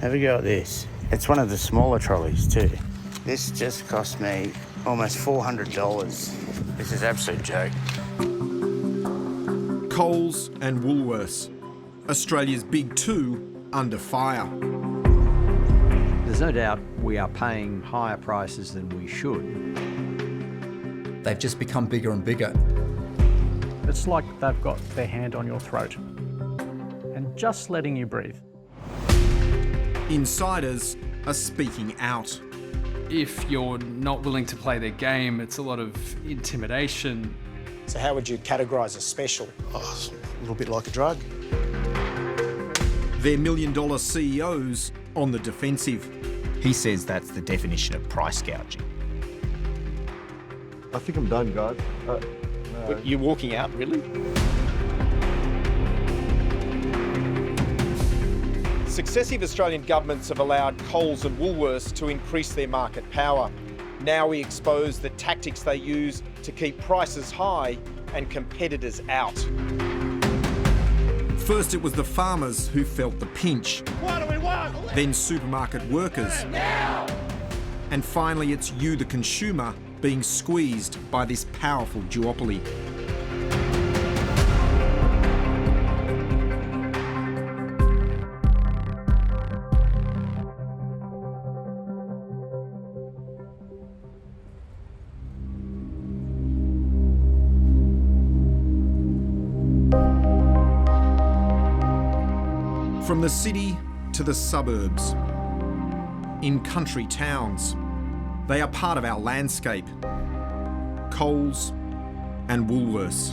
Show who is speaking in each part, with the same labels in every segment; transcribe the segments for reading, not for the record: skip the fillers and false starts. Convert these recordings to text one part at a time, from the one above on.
Speaker 1: Have a go at this. It's one of the smaller trolleys too. This just cost me almost $400. This is an absolute joke.
Speaker 2: Coles and Woolworths, Australia's big two under fire.
Speaker 3: There's no doubt we are paying higher prices than we should.
Speaker 4: They've just become bigger and bigger.
Speaker 5: It's like they've got their hand on your throat and just letting you breathe.
Speaker 2: Insiders are speaking out.
Speaker 6: If you're not willing to play their game, it's a lot of intimidation.
Speaker 7: So how would you categorise a special?
Speaker 8: Oh, a little bit like a drug.
Speaker 2: Their million-dollar CEOs on the defensive.
Speaker 9: He says that's the definition of price gouging.
Speaker 10: I think I'm done, guys. No.
Speaker 7: You're walking out, really? Successive Australian governments have allowed Coles and Woolworths to increase their market power. Now we expose the tactics they use to keep prices high and competitors out.
Speaker 2: First, it was the farmers who felt the pinch.
Speaker 7: What do we want?
Speaker 2: Then supermarket workers.
Speaker 7: Now!
Speaker 2: And finally, it's you, the consumer, being squeezed by this powerful duopoly. From the city to the suburbs, in country towns, they are part of our landscape. Coles and Woolworths.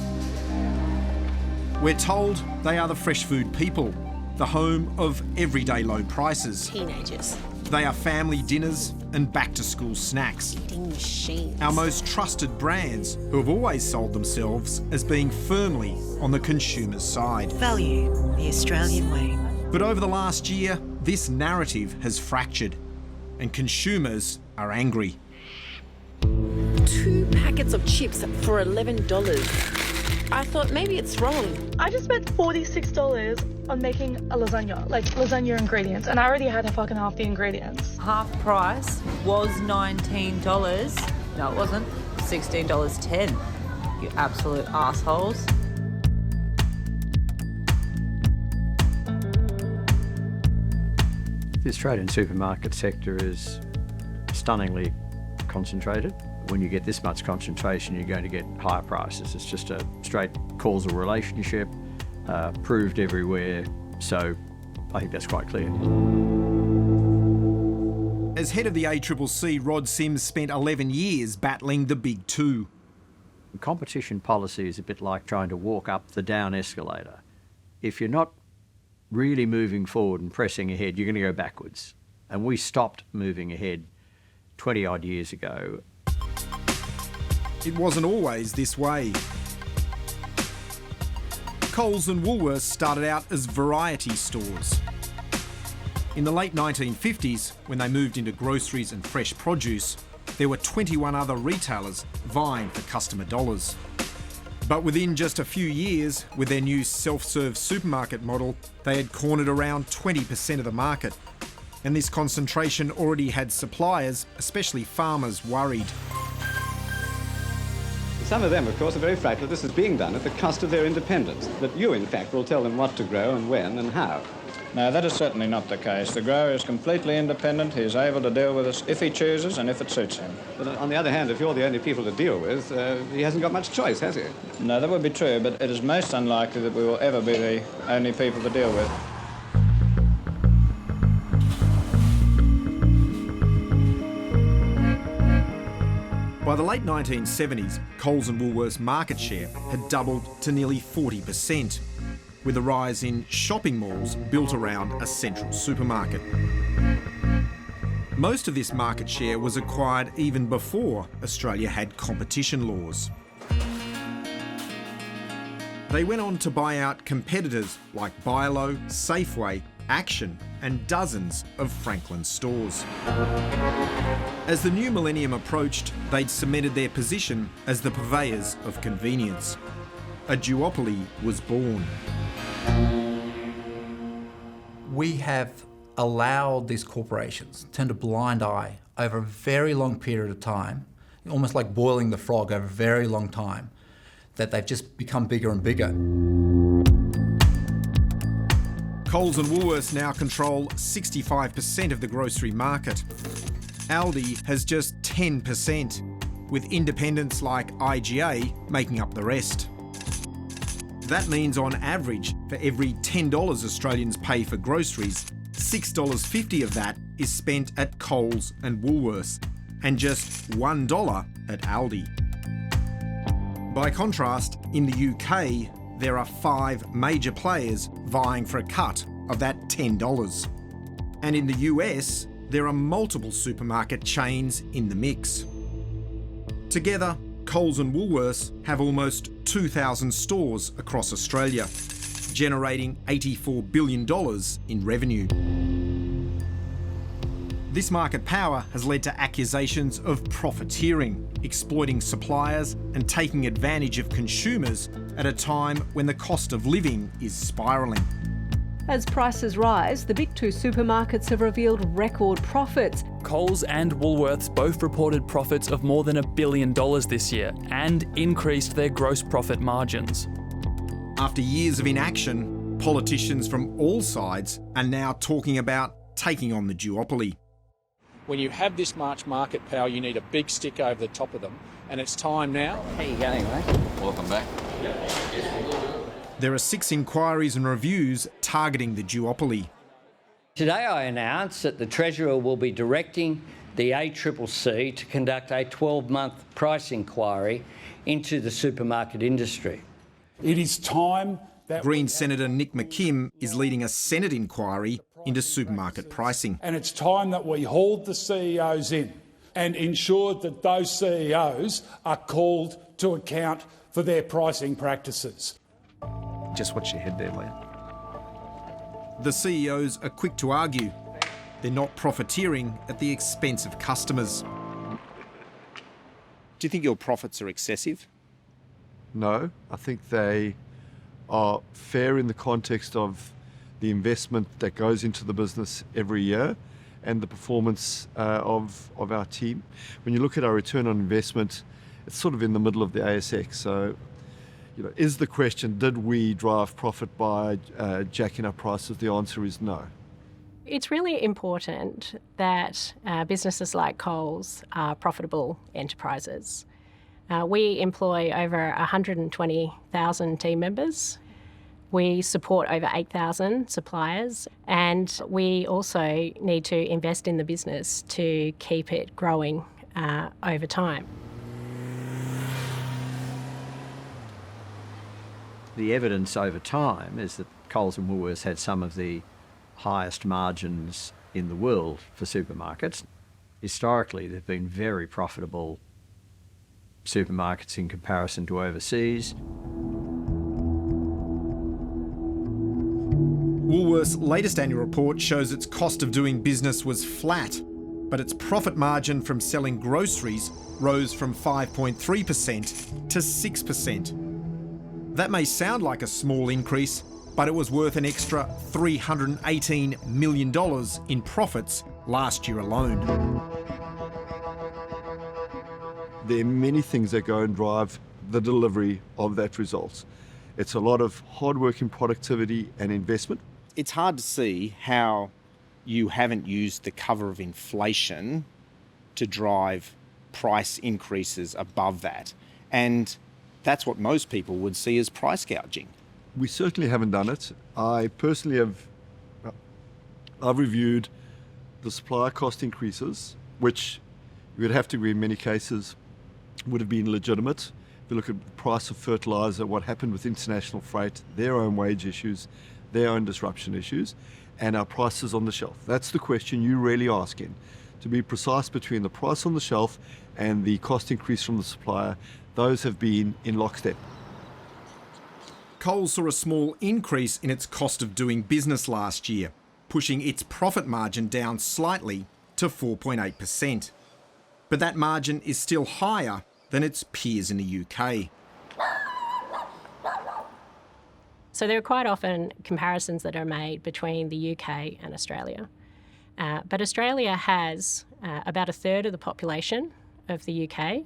Speaker 2: We're told they are the fresh food people, the home of everyday low prices.
Speaker 11: Teenagers.
Speaker 2: They are family dinners and back-to-school snacks.
Speaker 11: Eating machines.
Speaker 2: Our most trusted brands, who have always sold themselves as being firmly on the consumer's side.
Speaker 12: Value, the Australian way.
Speaker 2: But over the last year, this narrative has fractured, and consumers are angry.
Speaker 11: 2 packets of chips for $11. I thought maybe it's wrong.
Speaker 13: I just spent $46 on making a lasagna, like lasagna ingredients, and I already had fucking half the ingredients.
Speaker 14: Half price was $19. No, it wasn't. $16.10. You absolute assholes.
Speaker 3: The Australian supermarket sector is stunningly concentrated. When you get this much concentration, you're going to get higher prices. It's just a straight causal relationship, proved everywhere. So I think that's quite clear.
Speaker 2: As head of the ACCC, Rod Sims spent 11 years battling the big two.
Speaker 3: Competition policy is a bit like trying to walk up the down escalator. If you're not really moving forward and pressing ahead, you're going to go backwards. And we stopped moving ahead 20 odd years ago.
Speaker 2: It wasn't always this way. Coles and Woolworths started out as variety stores. In the late 1950s, when they moved into groceries and fresh produce, there were 21 other retailers vying for customer dollars. But within just a few years, with their new self-serve supermarket model, they had cornered around 20% of the market. And this concentration already had suppliers, especially farmers, worried.
Speaker 15: Some of them, of course, are very frightened that this is being done at the cost of their independence, that you, in fact, will tell them what to grow and when and how.
Speaker 16: No, that is certainly not the case. The grower is completely independent. He is able to deal with us if he chooses and if it suits him.
Speaker 15: But on the other hand, if you're the only people to deal with, he hasn't got much choice, has he?
Speaker 16: No, that would be true, but it is most unlikely that we will ever be the only people to deal with.
Speaker 2: By the late 1970s, Coles and Woolworths' market share had doubled to nearly 40%, with a rise in shopping malls built around a central supermarket. Most of this market share was acquired even before Australia had competition laws. They went on to buy out competitors like Bilo, Safeway, Action and dozens of Franklin stores. As the new millennium approached, they'd cemented their position as the purveyors of convenience. A duopoly was born.
Speaker 4: We have allowed these corporations, turned a blind eye over a very long period of time, almost like boiling the frog over a very long time, that they've just become bigger and bigger.
Speaker 2: Coles and Woolworths now control 65% of the grocery market. Aldi has just 10%, with independents like IGA making up the rest. That means on average, for every $10 Australians pay for groceries, $6.50 of that is spent at Coles and Woolworths, and just $1 at Aldi. By contrast, in the UK, there are 5 major players vying for a cut of that $10. And in the US, there are multiple supermarket chains in the mix. Together, Coles and Woolworths have almost 2,000 stores across Australia, generating $84 billion in revenue. This market power has led to accusations of profiteering, exploiting suppliers and taking advantage of consumers at a time when the cost of living is spiralling.
Speaker 10: As prices rise, the big 2 supermarkets have revealed record profits.
Speaker 17: Coles and Woolworths both reported profits of more than $1 billion this year and increased their gross profit margins.
Speaker 2: After years of inaction, politicians from all sides are now talking about taking on the duopoly.
Speaker 5: When you have this much market power, you need a big stick over the top of them, and it's time now.
Speaker 18: How you going, mate?
Speaker 19: Welcome back.
Speaker 2: There are 6 inquiries and reviews targeting the duopoly.
Speaker 18: Today I announce that the Treasurer will be directing the ACCC to conduct a 12-month price inquiry into the supermarket industry.
Speaker 20: It is time that...
Speaker 2: Green Senator Nick McKim is leading a Senate inquiry into supermarket pricing.
Speaker 20: And it's time that we hauled the CEOs in and ensured that those CEOs are called to account for their pricing practices.
Speaker 3: Just watch your head there, Liam.
Speaker 2: The CEOs are quick to argue. They're not profiteering at the expense of customers.
Speaker 1: Do you think your profits are excessive?
Speaker 21: No, I think they are fair in the context of the investment that goes into the business every year and the performance of our team. When you look at our return on investment, it's sort of in the middle of the ASX. So, is the question, did we drive profit by jacking up prices? The answer is no.
Speaker 22: It's really important that businesses like Coles are profitable enterprises. We employ over 120,000 team members. We support over 8,000 suppliers, and we also need to invest in the business to keep it growing over time.
Speaker 3: The evidence over time is that Coles and Woolworths had some of the highest margins in the world for supermarkets. Historically, they've been very profitable supermarkets in comparison to overseas.
Speaker 2: Woolworths' latest annual report shows its cost of doing business was flat, but its profit margin from selling groceries rose from 5.3% to 6%. That may sound like a small increase, but it was worth an extra $318 million in profits last year alone.
Speaker 21: There are many things that go and drive the delivery of that result. It's a lot of hard work in productivity and investment.
Speaker 1: It's hard to see how you haven't used the cover of inflation to drive price increases above that. And that's what most people would see as price gouging.
Speaker 21: We certainly haven't done it. I personally I've reviewed the supplier cost increases, which you would have to agree in many cases would have been legitimate. If you look at the price of fertiliser, what happened with international freight, their own wage issues, their own disruption issues, and our prices on the shelf. That's the question you're really asking. To be precise between the price on the shelf and the cost increase from the supplier, those have been in lockstep.
Speaker 2: Coles saw a small increase in its cost of doing business last year, pushing its profit margin down slightly to 4.8%. But that margin is still higher than its peers in the UK.
Speaker 22: So there are quite often comparisons that are made between the UK and Australia. But Australia has about a third of the population of the UK,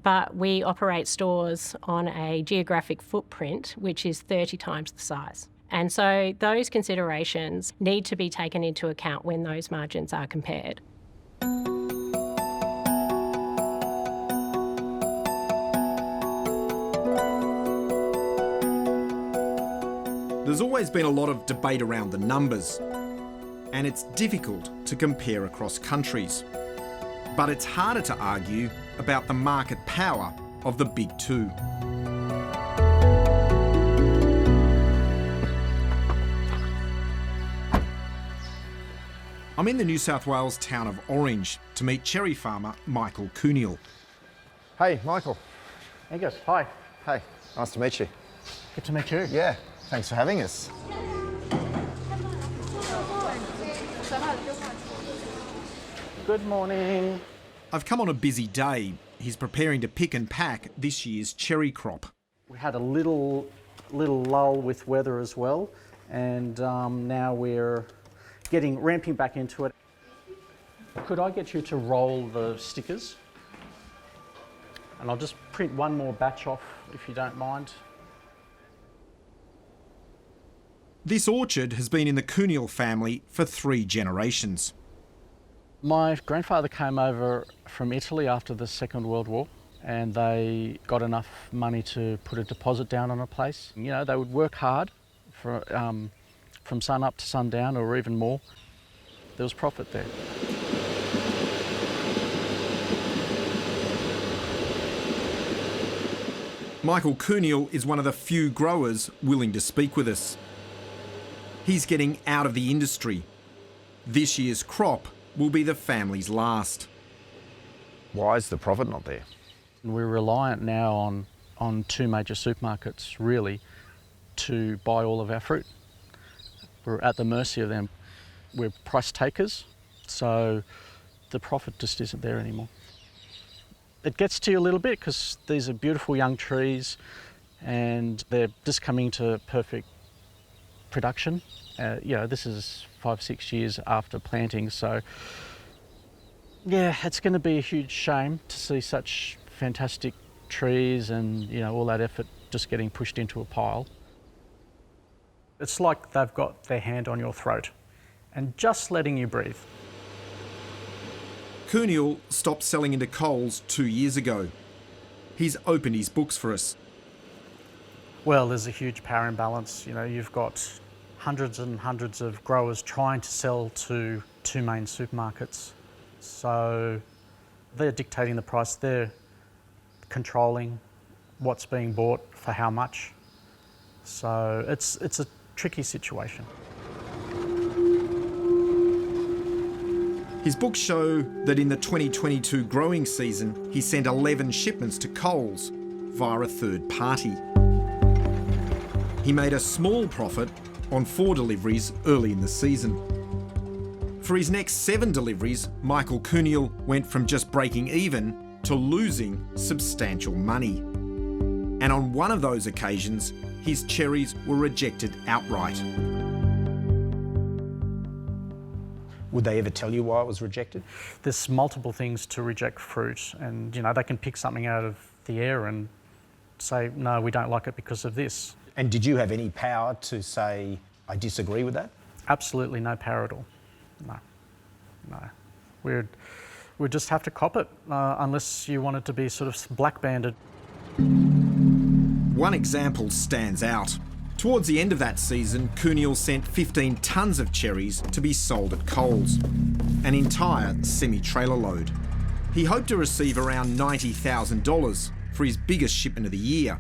Speaker 22: but we operate stores on a geographic footprint which is 30 times the size. And so those considerations need to be taken into account when those margins are compared.
Speaker 2: There's always been a lot of debate around the numbers, and it's difficult to compare across countries. But it's harder to argue about the market power of the big two. I'm in the New South Wales town of Orange to meet cherry farmer Michael Cooniel.
Speaker 7: Hey, Michael.
Speaker 5: Angus, hi.
Speaker 7: Hey, nice to meet you.
Speaker 5: Good to meet you.
Speaker 7: Yeah, thanks for having us.
Speaker 5: Good morning.
Speaker 2: I've come on a busy day. He's preparing to pick and pack this year's cherry crop.
Speaker 5: We had a little lull with weather as well, and now we're ramping back into it. Could I get you to roll the stickers? And I'll just print one more batch off if you don't mind.
Speaker 2: This orchard has been in the Cooniel family for 3 generations.
Speaker 5: My grandfather came over from Italy after the Second World War, and they got enough money to put a deposit down on a place. You know, they would work hard for, from sun up to sundown or even more. There was profit there.
Speaker 2: Michael Cooniel is one of the few growers willing to speak with us. He's getting out of the industry. This year's crop will be the family's last.
Speaker 7: Why is the profit not there?
Speaker 5: We're reliant now on 2 major supermarkets, really, to buy all of our fruit. We're at the mercy of them. We're price takers, so the profit just isn't there anymore. It gets to you a little bit because these are beautiful young trees and they're just coming to perfect production. You know, this is 5-6 years after planting, so yeah, it's going to be a huge shame to see such fantastic trees and, you know, all that effort just getting pushed into a pile. It's like they've got their hand on your throat and just letting you breathe.
Speaker 2: Cooniel stopped selling into Coles 2 years ago. He's opened his books for us.
Speaker 5: Well, there's a huge power imbalance. You know, you've got hundreds and hundreds of growers trying to sell to 2 main supermarkets. So they're dictating the price, they're controlling what's being bought for how much. So it's a tricky situation.
Speaker 2: His books show that in the 2022 growing season, he sent 11 shipments to Coles via a third party. He made a small profit on 4 deliveries early in the season. For his next 7 deliveries, Michael Cooniel went from just breaking even to losing substantial money. And on one of those occasions, his cherries were rejected outright.
Speaker 9: Would they ever tell you why it was rejected?
Speaker 5: There's multiple things to reject fruit, and you know, they can pick something out of the air and say, no, we don't like it because of this.
Speaker 9: And did you have any power to say, I disagree with that?
Speaker 5: Absolutely no power at all. No. We'd just have to cop it, unless you wanted to be sort of black-banded.
Speaker 2: One example stands out. Towards the end of that season, Cooniel sent 15 tonnes of cherries to be sold at Coles, an entire semi-trailer load. He hoped to receive around $90,000 for his biggest shipment of the year,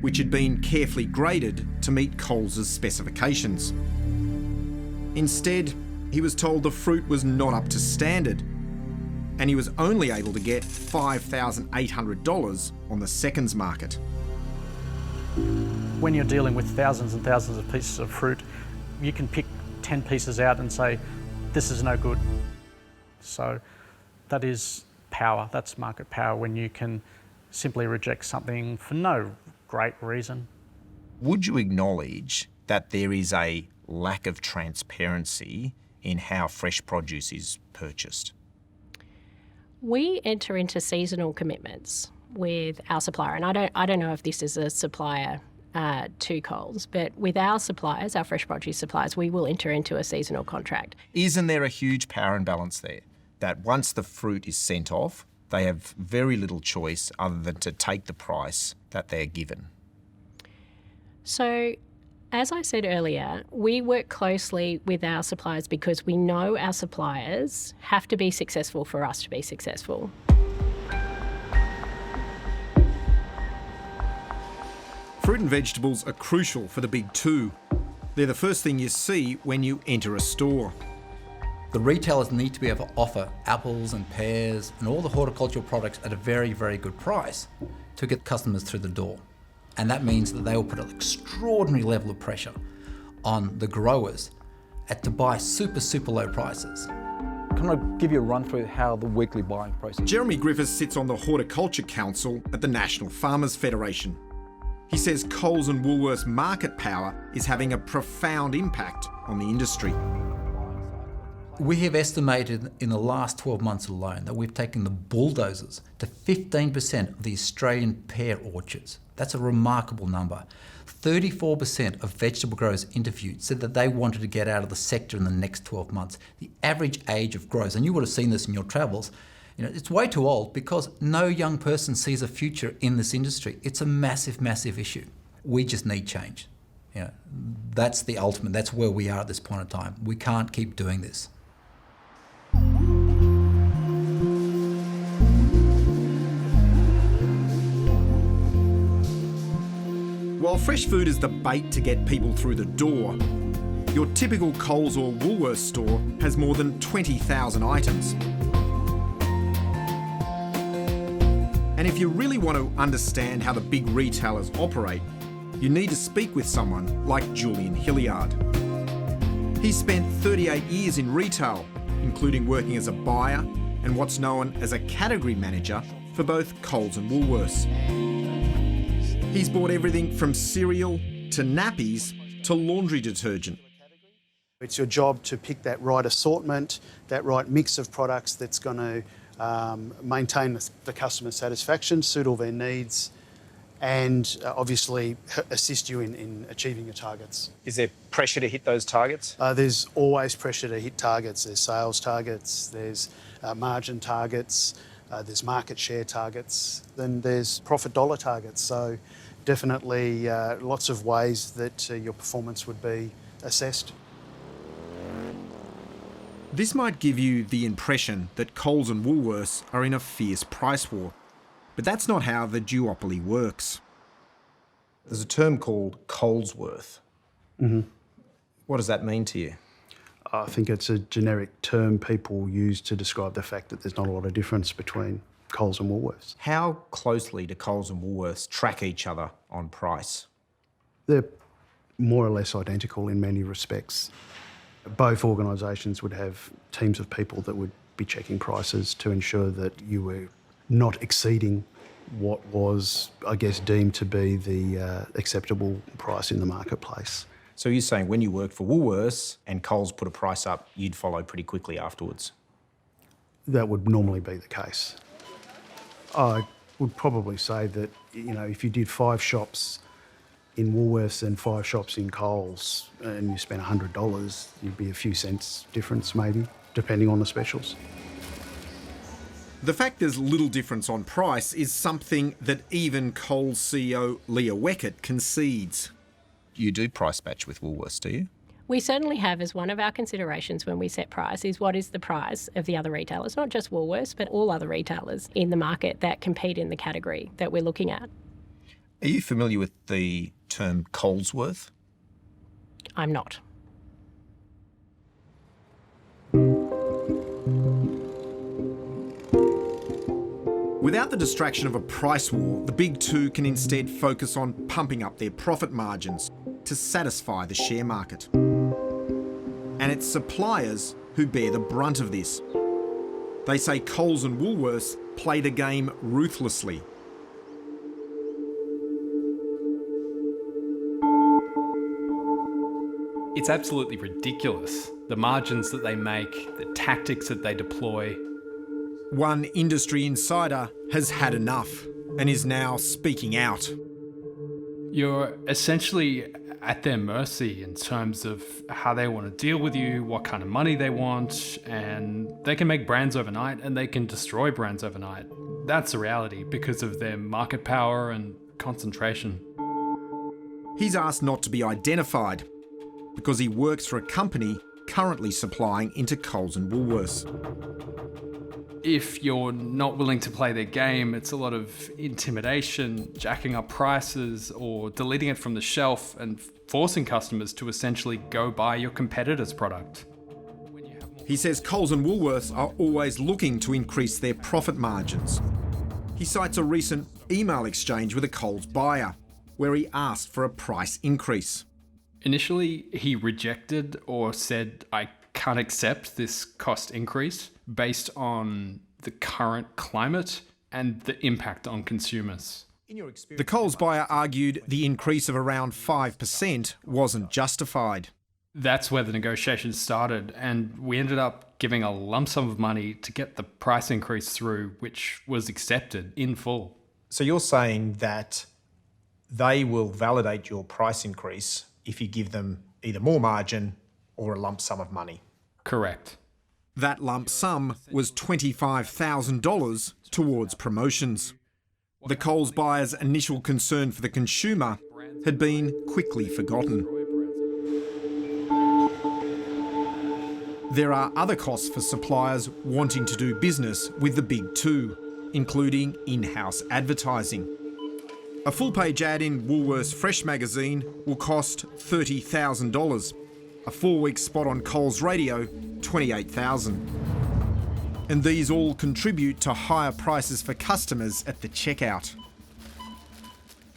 Speaker 2: which had been carefully graded to meet Coles' specifications. Instead, he was told the fruit was not up to standard, and he was only able to get $5,800 on the seconds market.
Speaker 5: When you're dealing with thousands and thousands of pieces of fruit, you can pick 10 pieces out and say, this is no good. So that is power, that's market power, when you can simply reject something for no great reason.
Speaker 9: Would you acknowledge that there is a lack of transparency
Speaker 1: in how fresh produce is purchased?
Speaker 22: We enter into seasonal commitments with our supplier, and I don't know if this is a supplier to Coles, but with our suppliers, our fresh produce suppliers, we will enter into a seasonal contract.
Speaker 1: Isn't there a huge power imbalance there? That once the fruit is sent off, they have very little choice other than to take the price that they're given.
Speaker 22: So, as I said earlier, we work closely with our suppliers because we know our suppliers have to be successful for us to be successful.
Speaker 2: Fruit and vegetables are crucial for the big two. They're the first thing you see when you enter a store.
Speaker 4: The retailers need to be able to offer apples and pears and all the horticultural products at a very, very good price to get customers through the door. And that means that they will put an extraordinary level of pressure on the growers to buy super, super low prices.
Speaker 6: Can I give you a run through how the weekly buying process?
Speaker 2: Jeremy Griffiths sits on the Horticulture Council at the National Farmers Federation. He says Coles and Woolworths' market power is having a profound impact on the industry.
Speaker 4: We have estimated in the last 12 months alone that we've taken the bulldozers to 15% of the Australian pear orchards. That's a remarkable number. 34% of vegetable growers interviewed said that they wanted to get out of the sector in the next 12 months. The average age of growers, and you would have seen this in your travels, it's way too old because no young person sees a future in this industry. It's a massive, massive issue. We just need change. That's the ultimate, that's where we are at this point in time. We can't keep doing this.
Speaker 2: While fresh food is the bait to get people through the door, your typical Coles or Woolworths store has more than 20,000 items. And if you really want to understand how the big retailers operate, you need to speak with someone like Julian Hilliard. He spent 38 years in retail, including working as a buyer and what's known as a category manager for both Coles and Woolworths. He's bought everything from cereal to nappies to laundry detergent.
Speaker 8: It's your job to pick that right assortment, that right mix of products that's going to maintain the customer satisfaction, suit all their needs, and obviously assist you in achieving your targets.
Speaker 7: Is there pressure to hit those targets?
Speaker 8: There's always pressure to hit targets. There's sales targets, there's margin targets, there's market share targets, then there's profit dollar targets. So definitely lots of ways that your performance would be assessed.
Speaker 2: This might give you the impression that Coles and Woolworths are in a fierce price war, but that's not how the duopoly works.
Speaker 9: There's a term called ColesWorth.
Speaker 8: Mm-hmm.
Speaker 9: What does that mean to you?
Speaker 8: I think it's a generic term people use to describe the fact that there's not a lot of difference between Coles and Woolworths.
Speaker 1: How closely do Coles and Woolworths track each other on price?
Speaker 8: They're more or less identical in many respects. Both organisations would have teams of people that would be checking prices to ensure that you were not exceeding what was, I guess, deemed to be the acceptable price in the marketplace.
Speaker 1: So you're saying when you worked for Woolworths and Coles put a price up, you'd follow pretty quickly afterwards?
Speaker 8: That would normally be the case. I would probably say that, if you did 5 shops in Woolworths and 5 shops in Coles and you spent $100, you'd be a few cents difference maybe, depending on the specials.
Speaker 2: The fact there's little difference on price is something that even Coles CEO Leah Weckett concedes.
Speaker 1: You do price match with Woolworths, do you?
Speaker 22: We certainly have as one of our considerations when we set price is what is the price of the other retailers, not just Woolworths, but all other retailers in the market that compete in the category that we're looking at.
Speaker 1: Are you familiar with the term ColesWorth?
Speaker 22: I'm not.
Speaker 2: Without the distraction of a price war, the big two can instead focus on pumping up their profit margins to satisfy the share market. And it's suppliers who bear the brunt of this. They say Coles and Woolworths play the game ruthlessly.
Speaker 19: It's absolutely ridiculous
Speaker 12: the margins that they make, the tactics that they deploy.
Speaker 2: One industry insider has had enough and is now speaking out.
Speaker 12: You're essentially at their mercy in terms of how they want to deal with you, what kind of money they want, and they can make brands overnight and they can destroy brands overnight. That's the reality because of their market power and concentration.
Speaker 2: He's asked not to be identified because he works for a company currently supplying into Coles and Woolworths.
Speaker 12: If you're not willing to play their game, it's a lot of intimidation, jacking up prices, or deleting it from the shelf and forcing customers to essentially go buy your competitor's product.
Speaker 2: He says Coles and Woolworths are always looking to increase their profit margins. He cites a recent email exchange with a Coles buyer where he asked for a price increase.
Speaker 12: Initially, he rejected or said, I can't accept this cost increase based on the current climate and the impact on consumers.
Speaker 2: The Coles buyer argued the increase of around 5% wasn't justified.
Speaker 12: That's where the negotiations started, and we ended up giving a lump sum of money to get the price increase through, which was accepted in full.
Speaker 9: So you're saying that they will validate your price increase if you give them either more margin or a lump sum of money?
Speaker 12: Correct.
Speaker 2: That lump sum was $25,000 towards promotions. The Coles buyer's initial concern for the consumer had been quickly forgotten. There are other costs for suppliers wanting to do business with the big two, including in-house advertising. A full-page ad in Woolworths Fresh magazine will cost $30,000. A 4-week spot on Coles Radio, $28,000. And these all contribute to higher prices for customers at the checkout.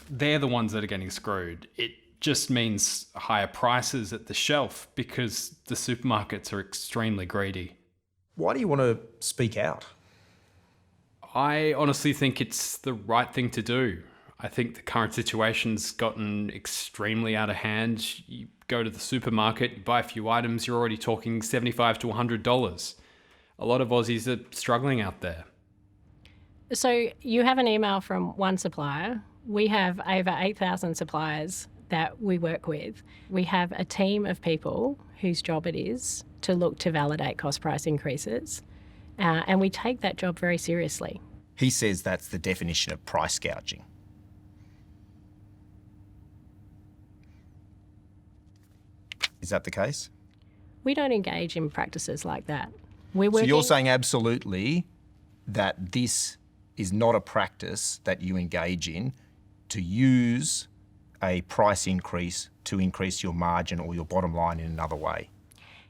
Speaker 12: They're the ones that are getting screwed. It just means higher prices at the shelf because the supermarkets are extremely greedy.
Speaker 9: Why do you want to speak out?
Speaker 12: I honestly think it's the right thing to do. I think the current situation's gotten extremely out of hand. You go to the supermarket, you buy a few items, you're already talking $75 to $100. A lot of Aussies are struggling out there.
Speaker 22: So you have an email from one supplier. We have over 8,000 suppliers that we work with. We have a team of people whose job it is to look to validate cost price increases, and we take that job very seriously.
Speaker 9: He says that's the definition of price gouging. Is that the case?
Speaker 22: We don't engage in practices like that.
Speaker 9: So you're saying absolutely that this is not a practice that you engage in to use a price increase to increase your margin or your bottom line in another way?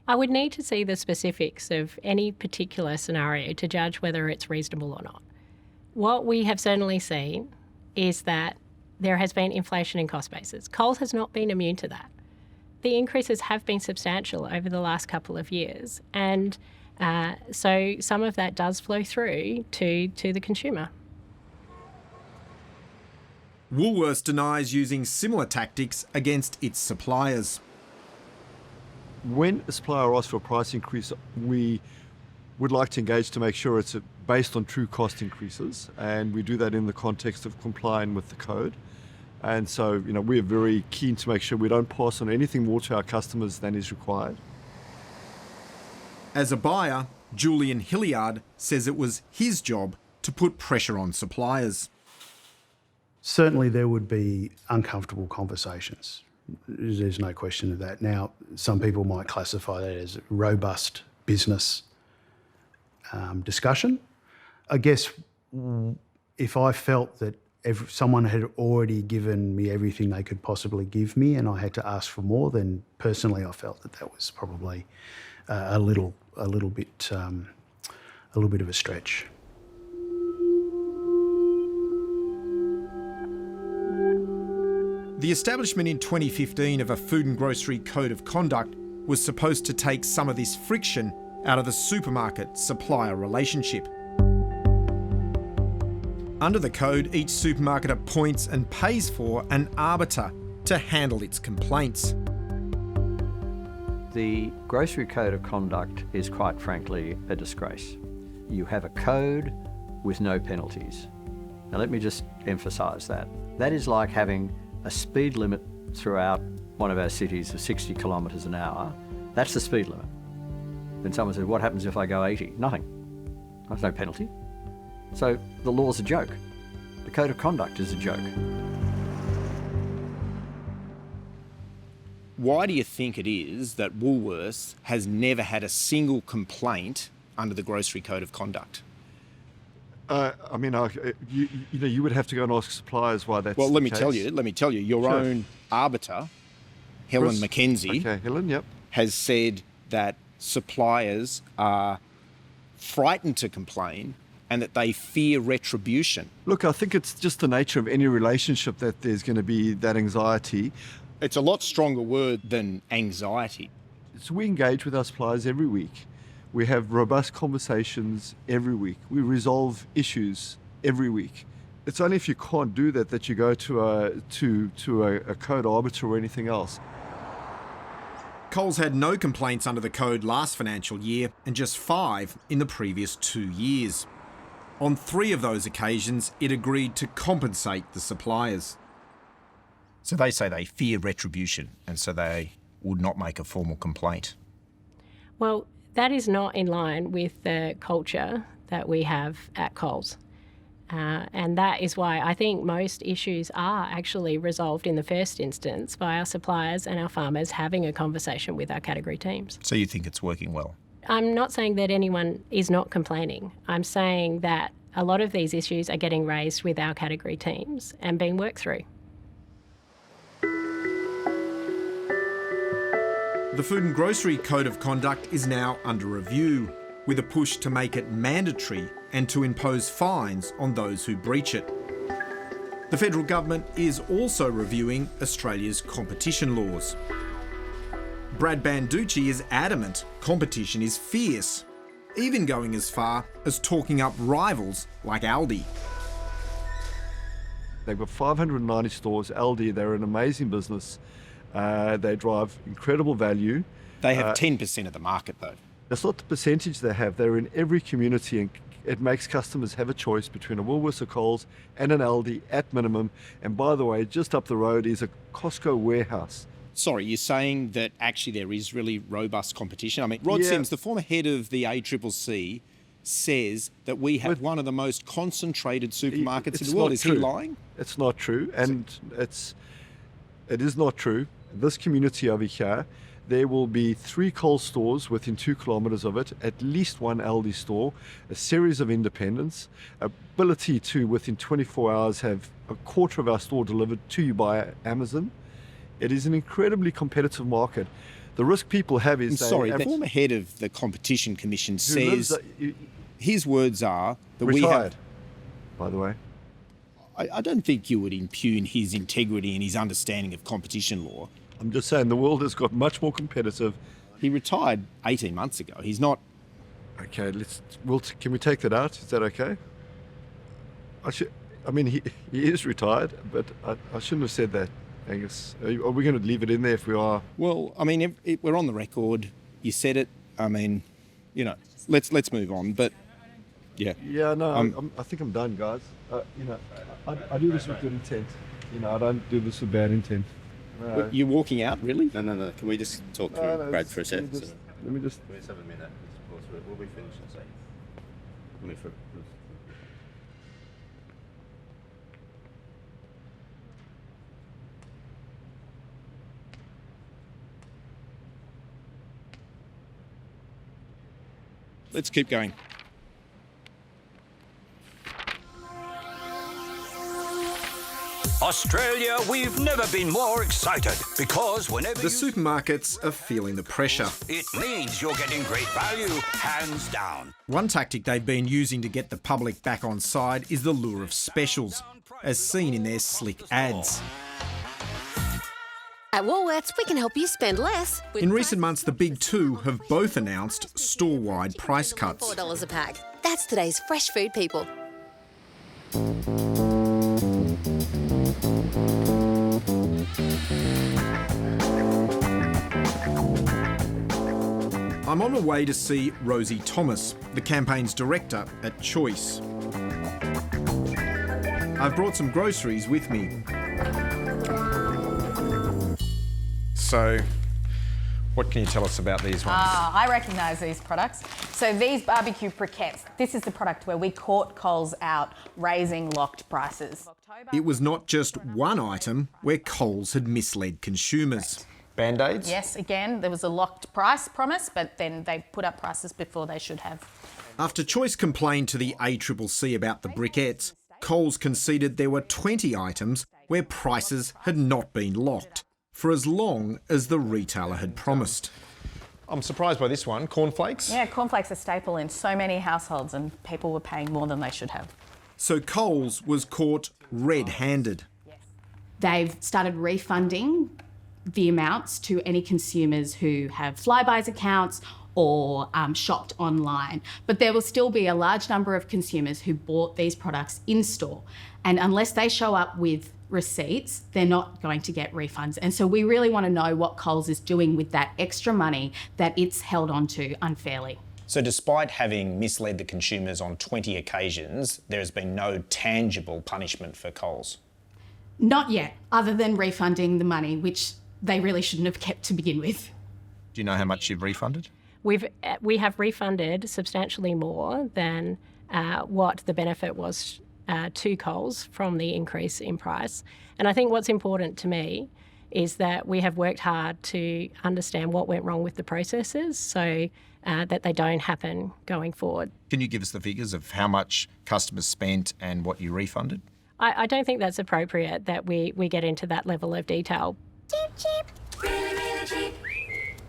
Speaker 22: I would need to see the specifics of any particular scenario to judge whether it's reasonable or not. What we have certainly seen is that there has been inflation in cost bases. Coles has not been immune to that. The increases have been substantial over the last couple of years, and so some of that does flow through to the consumer.
Speaker 2: Woolworths denies using similar tactics against its suppliers.
Speaker 21: When a supplier asks for a price increase, we would like to engage to make sure it's based on true cost increases, and we do that in the context of complying with the code. And so, we're very keen to make sure we don't pass on anything more to our customers than is required.
Speaker 2: As a buyer, Julian Hilliard says it was his job to put pressure on suppliers.
Speaker 8: Certainly there would be uncomfortable conversations. There's no question of that. Now, some people might classify that as robust business discussion. I guess if I felt that if someone had already given me everything they could possibly give me and I had to ask for more, then personally I felt that was probably a little bit of a stretch.
Speaker 2: The establishment in 2015 of a Food and Grocery Code of Conduct was supposed to take some of this friction out of the supermarket-supplier relationship. Under the code, each supermarket appoints and pays for an arbiter to handle its complaints.
Speaker 3: The Grocery Code of Conduct is quite frankly a disgrace. You have a code with no penalties. Now let me just emphasise that. That is like having a speed limit throughout one of our cities of 60 kilometres an hour. That's the speed limit. Then someone said, what happens if I go 80? Nothing. There's no penalty. So the law's a joke. The Code of Conduct is a joke.
Speaker 1: Why do you think it is that Woolworths has never had a single complaint under the Grocery Code of Conduct?
Speaker 21: You would have to go and ask suppliers why that's.
Speaker 1: Well, let me
Speaker 21: the
Speaker 1: tell
Speaker 21: case.
Speaker 1: you. Your
Speaker 21: Sure.
Speaker 1: own arbiter, Helen
Speaker 21: Chris?
Speaker 1: McKenzie,
Speaker 21: Okay, Helen, yep.
Speaker 1: has said that suppliers are frightened to complain and that they fear retribution.
Speaker 21: Look, I think it's just the nature of any relationship that there's going to be that anxiety.
Speaker 1: It's a lot stronger word than anxiety.
Speaker 21: So we engage with our suppliers every week. We have robust conversations every week. We resolve issues every week. It's only if you can't do that you go to a code arbiter or anything else.
Speaker 2: Coles had no complaints under the code last financial year and just 5 in the previous 2 years. On 3 of those occasions, it agreed to compensate the suppliers.
Speaker 9: So they say they fear retribution, and so they would not make a formal complaint.
Speaker 22: Well, that is not in line with the culture that we have at Coles. And that is why I think most issues are actually resolved in the first instance by our suppliers and our farmers having a conversation with our category teams.
Speaker 9: So you think it's working well?
Speaker 22: I'm not saying that anyone is not complaining. I'm saying that a lot of these issues are getting raised with our category teams and being worked through.
Speaker 2: The Food and Grocery Code of Conduct is now under review, with a push to make it mandatory and to impose fines on those who breach it. The federal government is also reviewing Australia's competition laws. Brad Banducci is adamant competition is fierce, even going as far as talking up rivals like Aldi.
Speaker 21: They've got 590 stores. Aldi, they're an amazing business. They drive incredible value.
Speaker 1: They have 10% of the market, though.
Speaker 21: That's not the percentage they have. They're in every community, and it makes customers have a choice between a Woolworths or Coles and an Aldi at minimum. And by the way, just up the road is a Costco warehouse.
Speaker 1: Sorry, you're saying that actually there is really robust competition? I mean, Rod Sims, the former head of the ACCC, says that we have one of the most concentrated supermarkets in the world. Is he lying?
Speaker 21: It's not true, and it is not true. This community over here, there will be 3 Coles stores within 2 kilometres of it, at least 1 Aldi store, a series of independents, ability to, within 24 hours, have a quarter of our store delivered to you by Amazon. It is an incredibly competitive market. The risk people have is...
Speaker 1: the former head of the Competition Commission says... his words are... that
Speaker 21: retired, by the way.
Speaker 1: I don't think you would impugn his integrity and his understanding of competition law.
Speaker 21: I'm just saying the world has got much more competitive.
Speaker 1: He retired 18 months ago. He's not...
Speaker 21: Okay, can we take that out? Is that okay? He is retired, but I shouldn't have said that, Angus. Are we going to leave it in there if we are?
Speaker 1: Well, I mean, we're on the record. You said it. I mean, let's move on. But yeah.
Speaker 21: Yeah, no, I think I'm done, guys. I do this with good intent. I don't do this with bad intent.
Speaker 1: No. You're walking out, really?
Speaker 11: No. Can we just talk through Brad for a sec?
Speaker 21: Let me just...
Speaker 11: Can we just have a minute? We'll be finished in a second.
Speaker 1: Let's keep going.
Speaker 19: Australia, we've never been more excited because whenever
Speaker 2: the supermarkets are feeling the pressure.
Speaker 19: It means you're getting great value, hands down.
Speaker 2: One tactic they've been using to get the public back on side is the lure of specials, as seen in their slick ads.
Speaker 23: At Woolworths, we can help you spend less.
Speaker 2: In recent months, the big two have both announced store-wide price cuts.
Speaker 23: $4 a pack. That's today's fresh food people.
Speaker 2: I'm on my way to see Rosie Thomas, the campaign's director at Choice. I've brought some groceries with me. So, what can you tell us about these ones?
Speaker 13: I recognise these products. So these barbecue briquettes, this is the product where we caught Coles out raising locked prices.
Speaker 2: It was not just one item where Coles had misled consumers.
Speaker 7: Band-Aids?
Speaker 13: Yes, again, there was a locked price promise, but then they put up prices before they should have.
Speaker 2: After Choice complained to the ACCC about the briquettes, Coles conceded there were 20 items where prices had not been locked for as long as the retailer had promised.
Speaker 7: I'm surprised by this one, cornflakes.
Speaker 13: Yeah, cornflakes are a staple in so many households and people were paying more than they should have.
Speaker 2: So Coles was caught red-handed.
Speaker 14: They've started refunding the amounts to any consumers who have Flybuys accounts or shopped online. But there will still be a large number of consumers who bought these products in store. And unless they show up with receipts, they're not going to get refunds. And so we really want to know what Coles is doing with that extra money that it's held on to unfairly.
Speaker 1: So despite having misled the consumers on 20 occasions, there has been no tangible punishment for Coles?
Speaker 14: Not yet, other than refunding the money, which they really shouldn't have kept to begin with.
Speaker 9: Do you know how much you've refunded?
Speaker 10: We have refunded substantially more than what the benefit was to Coles from the increase in price. And I think what's important to me is that we have worked hard to understand what went wrong with the processes so that they don't happen going forward.
Speaker 9: Can you give us the figures of how much customers spent and what you refunded?
Speaker 10: I don't think that's appropriate that we get into that level of detail.
Speaker 23: Cheap, cheap. Really, really cheap.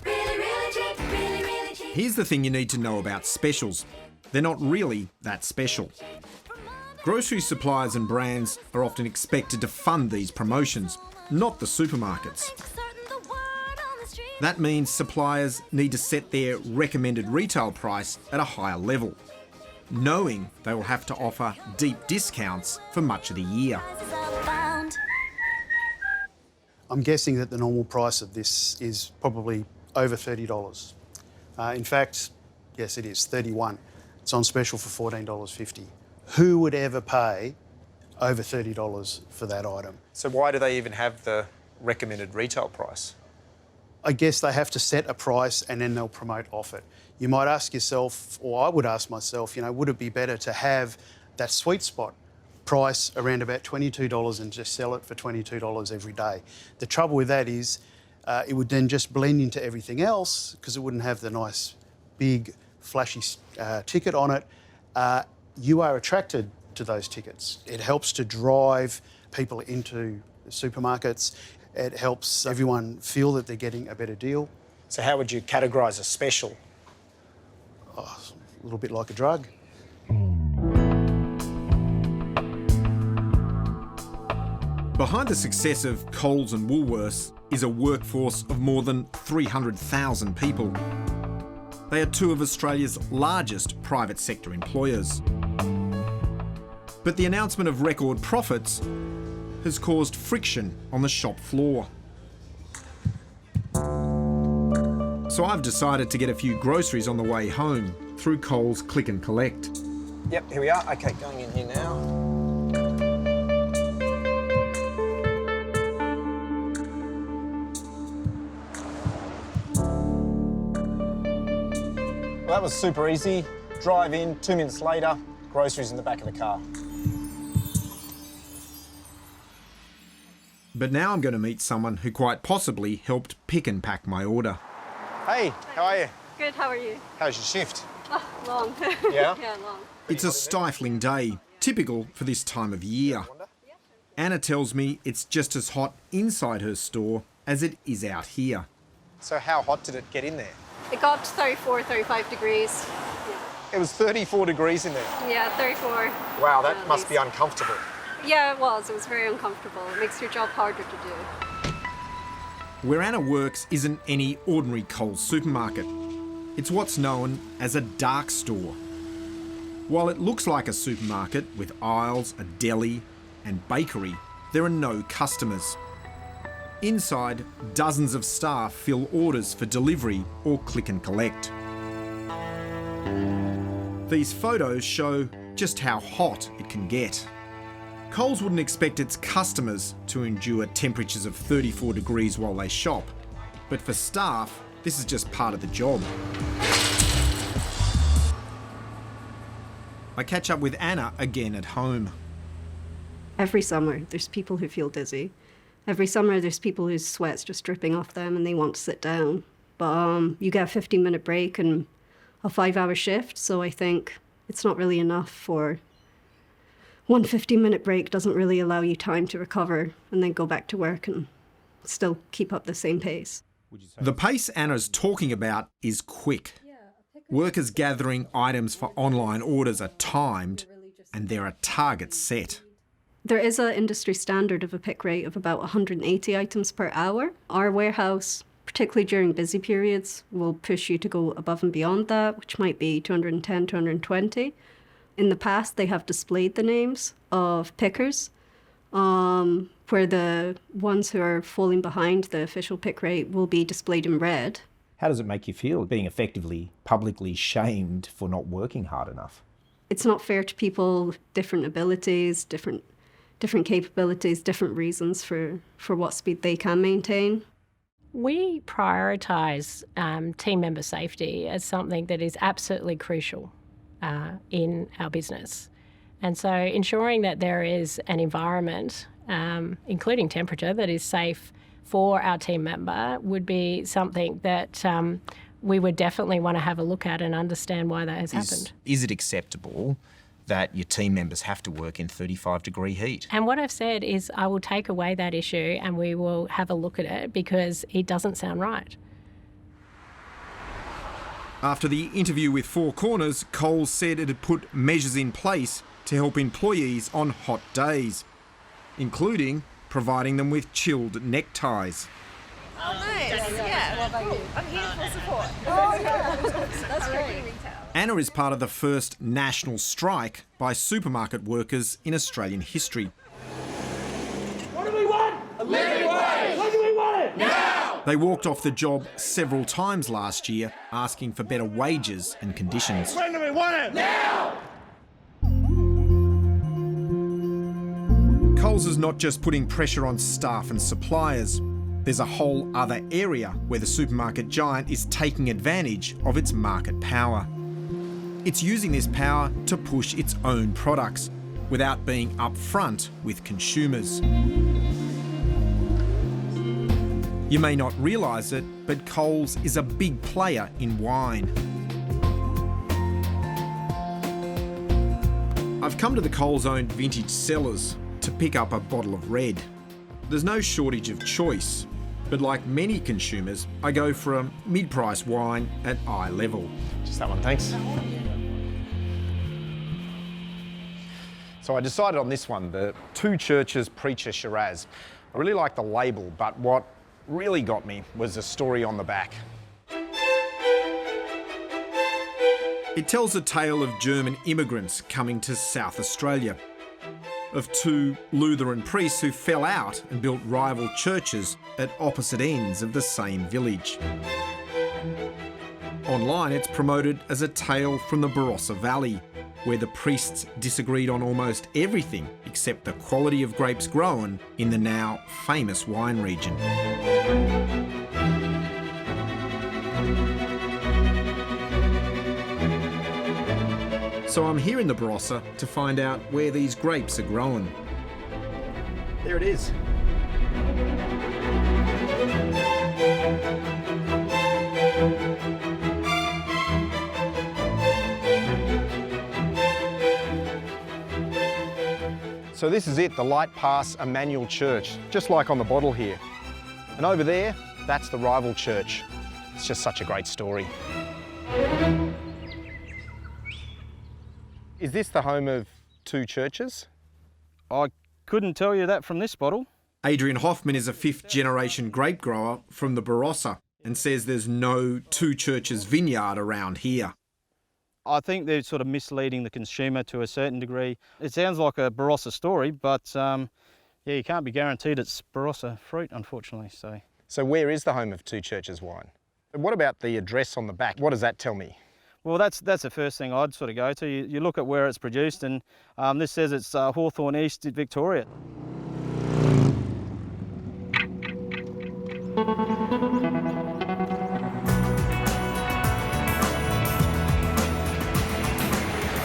Speaker 23: Really, really cheap. Really, really cheap.
Speaker 2: Here's the thing you need to know about specials. They're not really that special. Grocery suppliers and brands are often expected to fund these promotions, not the supermarkets. That means suppliers need to set their recommended retail price at a higher level, knowing they will have to offer deep discounts for much of the year.
Speaker 8: I'm guessing that the normal price of this is probably over $30. In fact, yes, it is, $31. It's on special for $14.50. Who would ever pay over $30 for that item?
Speaker 7: So why do they even have the recommended retail price?
Speaker 8: I guess they have to set a price and then they'll promote off it. You might ask yourself, or I would ask myself, would it be better to have that sweet spot price around about $22 and just sell it for $22 every day? The trouble with that is it would then just blend into everything else because it wouldn't have the nice, big, flashy ticket on it. You are attracted to those tickets. It helps to drive people into the supermarkets. It helps everyone feel that they're getting a better deal.
Speaker 7: So how would you categorise a special?
Speaker 8: Oh, a little bit like a drug.
Speaker 2: Behind the success of Coles and Woolworths is a workforce of more than 300,000 people. They are two of Australia's largest private sector employers. But the announcement of record profits has caused friction on the shop floor. So I've decided to get a few groceries on the way home through Coles Click and Collect.
Speaker 7: Yep, here we are. Okay, going in here now. Well, that was super easy. Drive in, 2 minutes later, groceries in the back of the car.
Speaker 2: But now I'm going to meet someone who quite possibly helped pick and pack my order.
Speaker 7: Hey, how are you?
Speaker 15: Good, how are you?
Speaker 7: How's your shift?
Speaker 15: Oh, long.
Speaker 7: Yeah?
Speaker 15: Yeah, long.
Speaker 2: It's a stifling day, typical for this time of year. Anna tells me it's just as hot inside her store as it is out here.
Speaker 7: So how hot did it get in there?
Speaker 15: It got up to 34, 35 degrees.
Speaker 7: It was 34 degrees in there.
Speaker 15: Yeah, 34.
Speaker 7: Wow, that must be uncomfortable.
Speaker 15: Yeah, it was. It was very uncomfortable. It makes your job harder to do.
Speaker 2: Where Anna works isn't any ordinary Coles supermarket. It's what's known as a dark store. While it looks like a supermarket with aisles, a deli and bakery, there are no customers. Inside, dozens of staff fill orders for delivery or click and collect. These photos show just how hot it can get. Coles wouldn't expect its customers to endure temperatures of 34 degrees while they shop, but for staff, this is just part of the job. I catch up with Anna again at home.
Speaker 16: Every summer, there's people who feel dizzy. Every summer, there's people whose sweat's just dripping off them and they want to sit down. But you get a 15-minute break and a 5-hour shift, so I think it's not really enough for... One 15-minute break doesn't really allow you time to recover and then go back to work and still keep up the same pace.
Speaker 2: The pace Anna's talking about is quick. Workers gathering items for online orders are timed and there are targets set.
Speaker 16: There is an industry standard of a pick rate of about 180 items per hour. Our warehouse, particularly during busy periods, will push you to go above and beyond that, which might be 210, 220. In the past, they have displayed the names of pickers, where the ones who are falling behind the official pick rate will be displayed in red.
Speaker 1: How does it make you feel being effectively publicly shamed for not working hard enough?
Speaker 16: It's not fair to people with different abilities, different capabilities, different reasons for what speed they can maintain.
Speaker 10: We prioritise team member safety as something that is absolutely crucial in our business. And so ensuring that there is an environment, including temperature, that is safe for our team member would be something that we would definitely want to have a look at and understand why that has happened.
Speaker 9: Is it acceptable that your team members have to work in 35-degree heat?
Speaker 10: And what I've said is I will take away that issue and we will have a look at it because it doesn't sound right.
Speaker 2: After the interview with Four Corners, Coles said it had put measures in place to help employees on hot days, including providing them with chilled neckties.
Speaker 13: Oh, nice. Yeah. Cool. I'm here for support. Oh, yeah. That's great.
Speaker 2: Anna is part of the first national strike by supermarket workers in Australian history.
Speaker 23: What do we want? A living wage! When do we want it? Now!
Speaker 2: They walked off the job several times last year, asking for better wages and conditions.
Speaker 23: When do we want it? Now!
Speaker 2: Coles is not just putting pressure on staff and suppliers. There's a whole other area where the supermarket giant is taking advantage of its market power. It's using this power to push its own products without being upfront with consumers. You may not realise it, but Coles is a big player in wine. I've come to the Coles-owned vintage cellars to pick up a bottle of red. There's no shortage of choice, but like many consumers, I go for a mid-price wine at eye level.
Speaker 7: Just that one, thanks. So I decided on this one, the Two Churches Preacher Shiraz. I really like the label, but what really got me was the story on the back.
Speaker 2: It tells a tale of German immigrants coming to South Australia, of two Lutheran priests who fell out and built rival churches at opposite ends of the same village. Online, it's promoted as a tale from the Barossa Valley, where the priests disagreed on almost everything except the quality of grapes grown in the now famous wine region. So I'm here in the Barossa to find out where these grapes are grown.
Speaker 7: There it is. So this is it, the Light Pass Emmanuel Church, just like on the bottle here. And over there, that's the rival church. It's just such a great story. Is this the home of two churches?
Speaker 17: I couldn't tell you that from this bottle.
Speaker 2: Adrian Hoffman is a fifth-generation grape grower from the Barossa and says there's no Two Churches vineyard around here.
Speaker 17: I think they're sort of misleading the consumer to a certain degree. It sounds like a Barossa story, but yeah, you can't be guaranteed it's Barossa fruit, unfortunately. So
Speaker 7: where is the home of Two Churches wine? And what about the address on the back? What does that tell me?
Speaker 17: Well, that's the first thing I'd sort of go to. You look at where it's produced, and this says it's Hawthorn East, Victoria.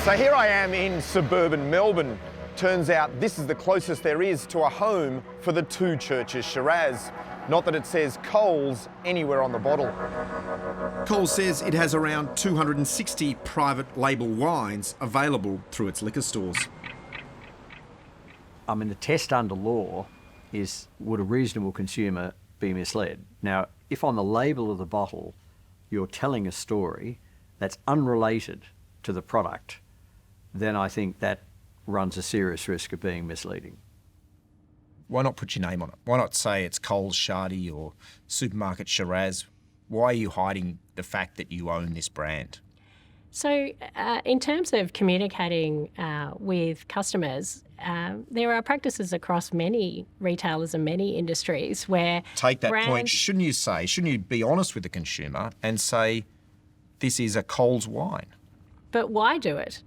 Speaker 7: So here I am in suburban Melbourne. Turns out this is the closest there is to a home for the Two Churches Shiraz. Not that it says Coles anywhere on the bottle.
Speaker 2: Coles says it has around 260 private label wines available through its liquor stores.
Speaker 3: I mean, the test under law is, would a reasonable consumer be misled? Now, if on the label of the bottle you're telling a story that's unrelated to the product, then I think that runs a serious risk of being misleading.
Speaker 9: Why not put your name on it? Why not say it's Coles Shardy or Supermarket Shiraz? Why are you hiding the fact that you own this brand?
Speaker 22: So in terms of communicating with customers, there are practices across many retailers and many industries where
Speaker 9: Take that
Speaker 22: brands...
Speaker 9: point, shouldn't you be honest with the consumer and say, this is a Coles wine?
Speaker 22: But why do it?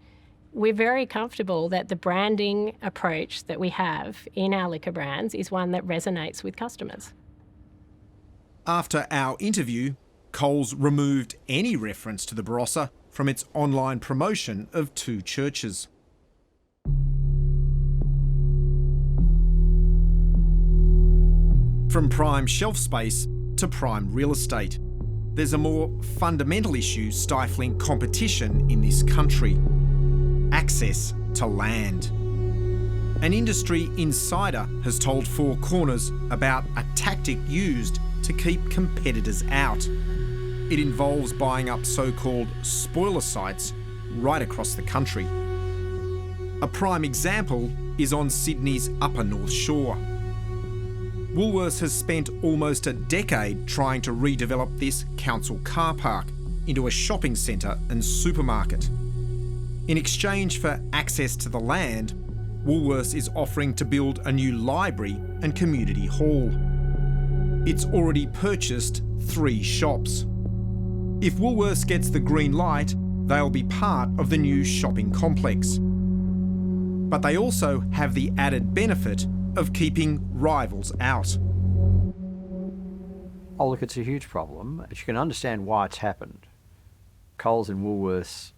Speaker 22: We're very comfortable that the branding approach that we have in our liquor brands is one that resonates with customers.
Speaker 2: After our interview, Coles removed any reference to the Barossa from its online promotion of Two Churches. From prime shelf space to prime real estate, there's a more fundamental issue stifling competition in this country: access to land. An industry insider has told Four Corners about a tactic used to keep competitors out. It involves buying up so-called spoiler sites right across the country. A prime example is on Sydney's Upper North Shore. Woolworths has spent almost a decade trying to redevelop this council car park into a shopping centre and supermarket. In exchange for access to the land, Woolworths is offering to build a new library and community hall. It's already purchased 3 shops. If Woolworths gets the green light, they'll be part of the new shopping complex. But they also have the added benefit of keeping rivals out.
Speaker 3: Oh, look, it's a huge problem, but you can understand why it's happened. Coles and Woolworths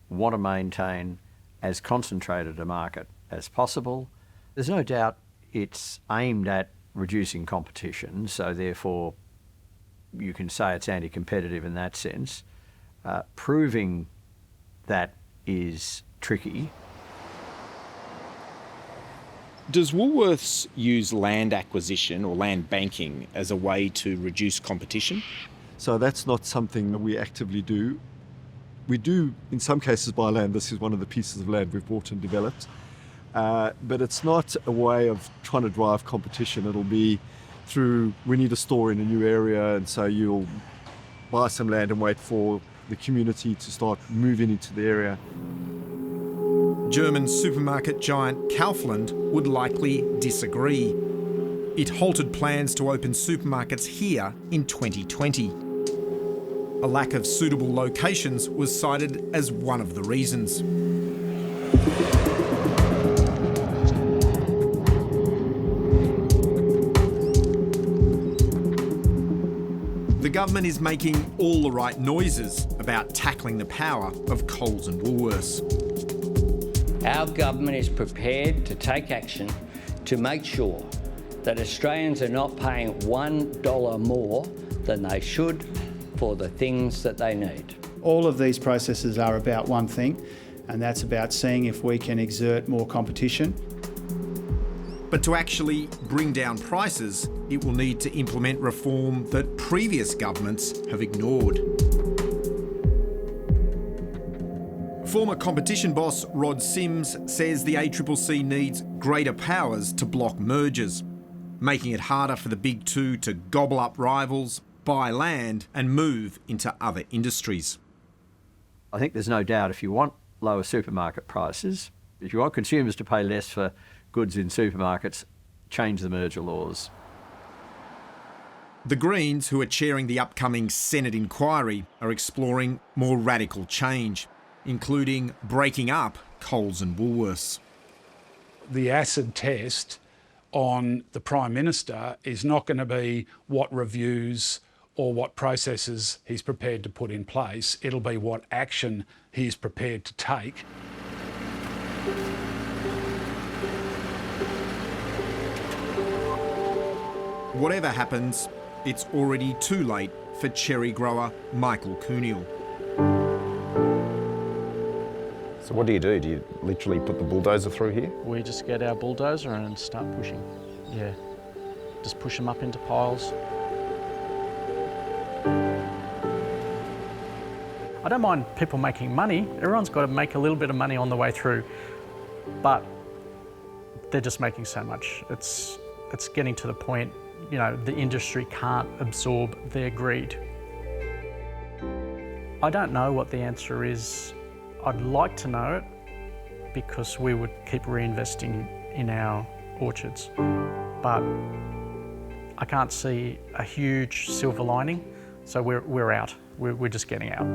Speaker 3: want to maintain as concentrated a market as possible. There's no doubt it's aimed at reducing competition, so therefore you can say it's anti-competitive in that sense. Proving that is tricky.
Speaker 1: Does Woolworths use land acquisition or land banking as a way to reduce competition?
Speaker 21: So that's not something that we actively do. We do, in some cases, buy land. This is one of the pieces of land we've bought and developed. But it's not a way of trying to drive competition. It'll be through, we need a store in a new area, and so you'll buy some land and wait for the community to start moving into the area.
Speaker 2: German supermarket giant Kaufland would likely disagree. It halted plans to open supermarkets here in 2020. A lack of suitable locations was cited as one of the reasons. The government is making all the right noises about tackling the power of Coles and Woolworths.
Speaker 5: Our government is prepared to take action to make sure that Australians are not paying $1 more than they should for the things that they need.
Speaker 18: All of these processes are about one thing, and that's about seeing if we can exert more competition.
Speaker 2: But to actually bring down prices, it will need to implement reform that previous governments have ignored. Former competition boss Rod Sims says the ACCC needs greater powers to block mergers, making it harder for the big two to gobble up rivals, buy land and move into other industries.
Speaker 3: I think there's no doubt if you want lower supermarket prices, if you want consumers to pay less for goods in supermarkets, change the merger laws.
Speaker 2: The Greens, who are chairing the upcoming Senate inquiry, are exploring more radical change, including breaking up Coles and Woolworths.
Speaker 4: The acid test on the Prime Minister is not going to be what reviews or what processes he's prepared to put in place. It'll be what action he is prepared to take.
Speaker 2: Whatever happens, it's already too late for cherry grower Michael Cooniel.
Speaker 6: So what do? Do you literally put the bulldozer through here?
Speaker 20: We just get our bulldozer and start pushing. Yeah, just push them up into piles. I don't mind people making money. Everyone's got to make a little bit of money on the way through, but they're just making so much. It's getting to the point, you know, the industry can't absorb their greed. I don't know what the answer is. I'd like to know it because we would keep reinvesting in our orchards, but I can't see a huge silver lining, so we're out. We're just getting out.